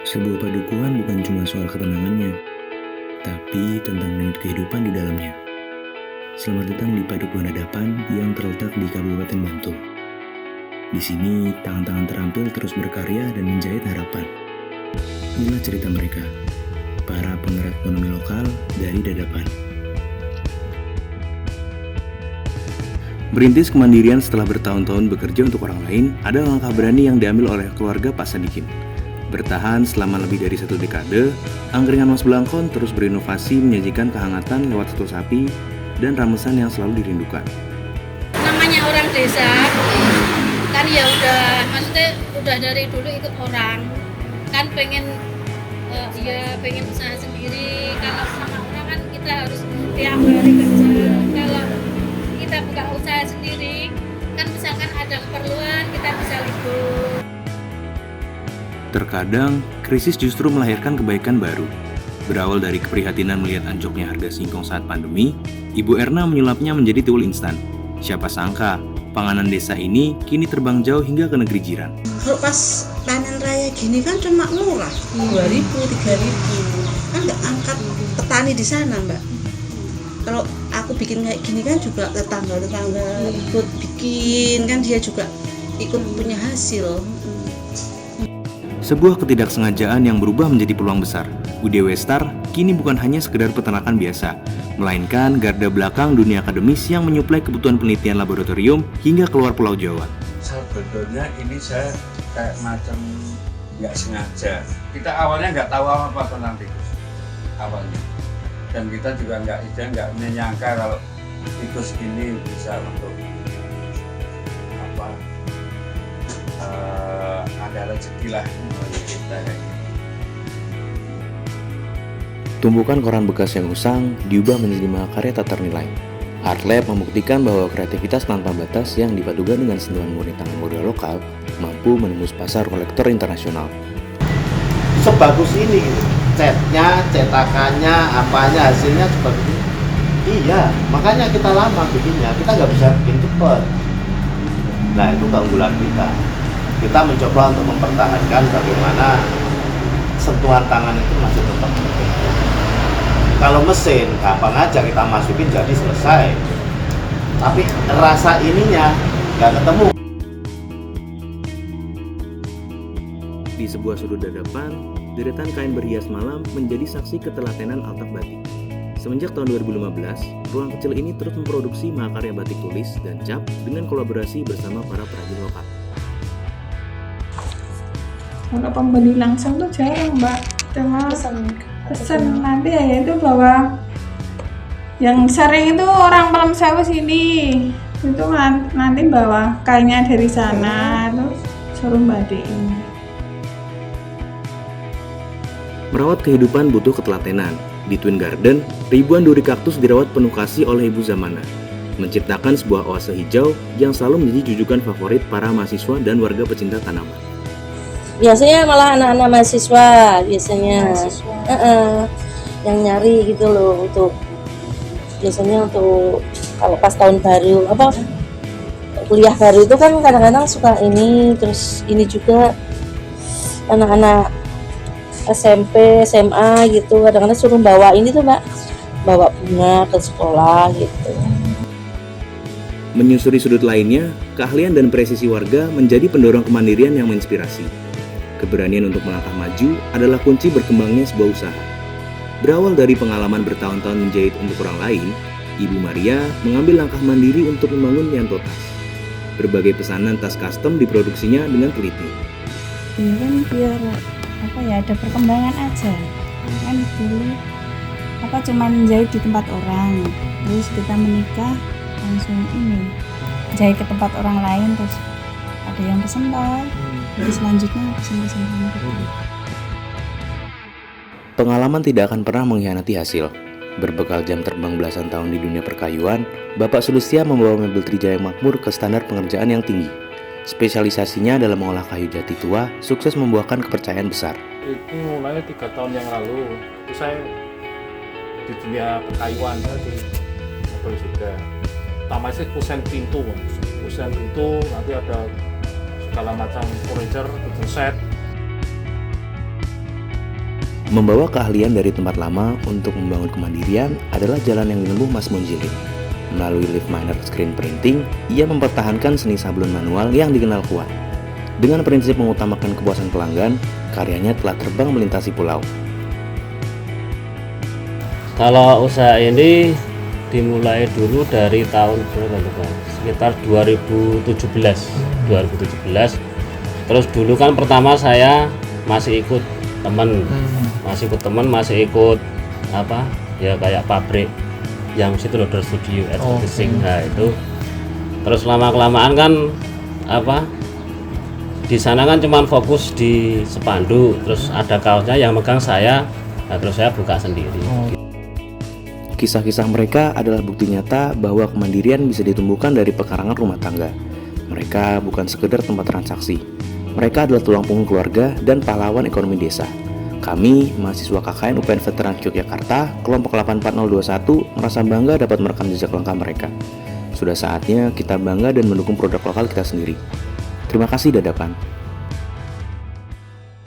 Sebuah padukuhan bukan cuma soal ketenangannya, tapi tentang nilai kehidupan di dalamnya. Selamat datang di Padukuhan Hadapan yang terletak di Kabupaten Bantul. Di sini, tangan-tangan terampil terus berkarya dan menjahit harapan. Inilah cerita mereka, para penggerak ekonomi lokal dari Dadapan. Merintis kemandirian setelah bertahun-tahun bekerja untuk orang lain adalah langkah berani yang diambil oleh keluarga Pak Sadikin. Bertahan selama lebih dari 1 dekade, angkringan Mas Blangkon terus berinovasi menyajikan kehangatan lewat soto sapi dan ramesan yang selalu dirindukan. Namanya orang desa, kan ya maksudnya udah dari dulu ikut orang, kan pengen usaha sendiri. Kalau sama orang kan kita harus tiap hari kerja. Kalau kita buka usaha sendiri, kan misalkan ada keperluan kita bisa libur. Terkadang, krisis justru melahirkan kebaikan baru. Berawal dari keprihatinan melihat anjloknya harga singkong saat pandemi, Ibu Erna menyulapnya menjadi tiwul instan. Siapa sangka, panganan desa ini kini terbang jauh hingga ke negeri jiran. Kalau pas panen raya gini kan cuma murah, 2.000, 3.000. Kan nggak angkat petani di sana, Mbak. Kalau aku bikin kayak gini kan juga tetangga-tetangga ikut bikin, kan dia juga ikut punya hasil. Sebuah ketidaksengajaan yang berubah menjadi peluang besar. UD Westar kini bukan hanya sekedar peternakan biasa, melainkan garda belakang dunia akademis yang menyuplai kebutuhan penelitian laboratorium hingga keluar Pulau Jawa. Sebetulnya ini saya kayak macam nggak sengaja. Kita awalnya nggak tahu apa tentang tikus awalnya, dan kita juga nggak menyangka kalau tikus ini bisa untuk ada rezeki lah bagi kita kayak gitu. Tumpukan koran bekas yang usang diubah menjadi mahakarya tak ternilai. Art Lab membuktikan bahwa kreativitas tanpa batas yang dipadukan dengan sentuhan murni tangan modal lokal mampu menembus pasar kolektor internasional. Sebagus ini, catnya, cetakannya, apanya, hasilnya seperti ini. Iya, makanya kita lama bikinnya, kita nggak bisa bikin cepat. Nah, itu keunggulan kita. Kita mencoba untuk mempertahankan bagaimana sentuhan tangan itu masih tetap penting. Kalau mesin, gampang aja kita masukin jadi selesai. Tapi rasa ininya nggak ketemu. Di sebuah sudut Dadapan, deretan kain berhias malam menjadi saksi ketelatenan altak batik. Semenjak tahun 2015, ruang kecil ini terus memproduksi mahakarya batik tulis dan cap dengan kolaborasi bersama para perajin lokal. Kalau pembeli langsung tuh jarang, Mbak. Cuma pesen nanti ya itu bawa. Yang sering itu orang Pelem Sewu sini. Itu nanti bawa kainnya dari sana, terus suruh batikin. Merawat kehidupan butuh ketelatenan. Di Twin Garden, ribuan duri kaktus dirawat penuh kasih oleh Ibu Zamana, menciptakan sebuah oase hijau yang selalu menjadi jujukan favorit para mahasiswa dan warga pecinta tanaman. Biasanya malah anak-anak mahasiswa biasanya yang nyari gitu loh, untuk biasanya untuk kalau pas tahun baru kuliah baru itu kan kadang-kadang suka ini, terus ini juga anak-anak SMP, SMA gitu kadang-kadang suruh bawa ini tuh Mbak, bawa bunga ke sekolah gitu. Menyusuri sudut lainnya, keahlian dan presisi warga menjadi pendorong kemandirian yang menginspirasi. Keberanian untuk melangkah maju adalah kunci berkembangnya sebuah usaha. Berawal dari pengalaman bertahun-tahun menjahit untuk orang lain, Ibu Maria mengambil langkah mandiri untuk membangun Yanto Tas. Berbagai pesanan tas custom diproduksinya dengan teliti. Iya kan biar ada perkembangan aja. Kan dulu cuman jahit di tempat orang. Terus kita menikah langsung jahit ke tempat orang lain, terus ada yang pesen toh. Jadi selanjutnya pesen-pesen gitu. Pengalaman tidak akan pernah mengkhianati hasil. Berbekal jam terbang belasan tahun di dunia perkayuan, Bapak Sulistia membawa mebel Trijaya Makmur ke standar pengerjaan yang tinggi. Spesialisasinya dalam mengolah kayu jati tua, sukses membuahkan kepercayaan besar. Itu mulai 3 tahun yang lalu, itu saya di dunia perkayuan di mebel juga. Pertama sih kusen pintu, nanti ada segala macam furniture, kitchen set, Membawa keahlian dari tempat lama untuk membangun kemandirian adalah jalan yang dinempuh Mas Munjilid. Melalui lift miner screen printing, ia mempertahankan seni sablon manual yang dikenal kuat. Dengan prinsip mengutamakan kepuasan pelanggan, karyanya telah terbang melintasi pulau. Kalau usaha ini dimulai dulu dari tahun berapa? Sekitar 2017. Terus dulu kan pertama saya masih ikut teman, masih ikut apa? Ya kayak pabrik yang situ loader studio advertising. Nah itu. Terus lama kelamaan kan apa? Di sana kan cuman fokus di spanduk, terus ada kaosnya yang megang saya, nah terus saya buka sendiri. Kisah-kisah mereka adalah bukti nyata bahwa kemandirian bisa ditumbuhkan dari pekarangan rumah tangga. Mereka bukan sekedar tempat transaksi. Mereka adalah tulang punggung keluarga dan pahlawan ekonomi desa. Kami, mahasiswa KKN UPN Veteran Yogyakarta, kelompok 84021, merasa bangga dapat merekam jejak langkah mereka. Sudah saatnya kita bangga dan mendukung produk lokal kita sendiri. Terima kasih Dadapan.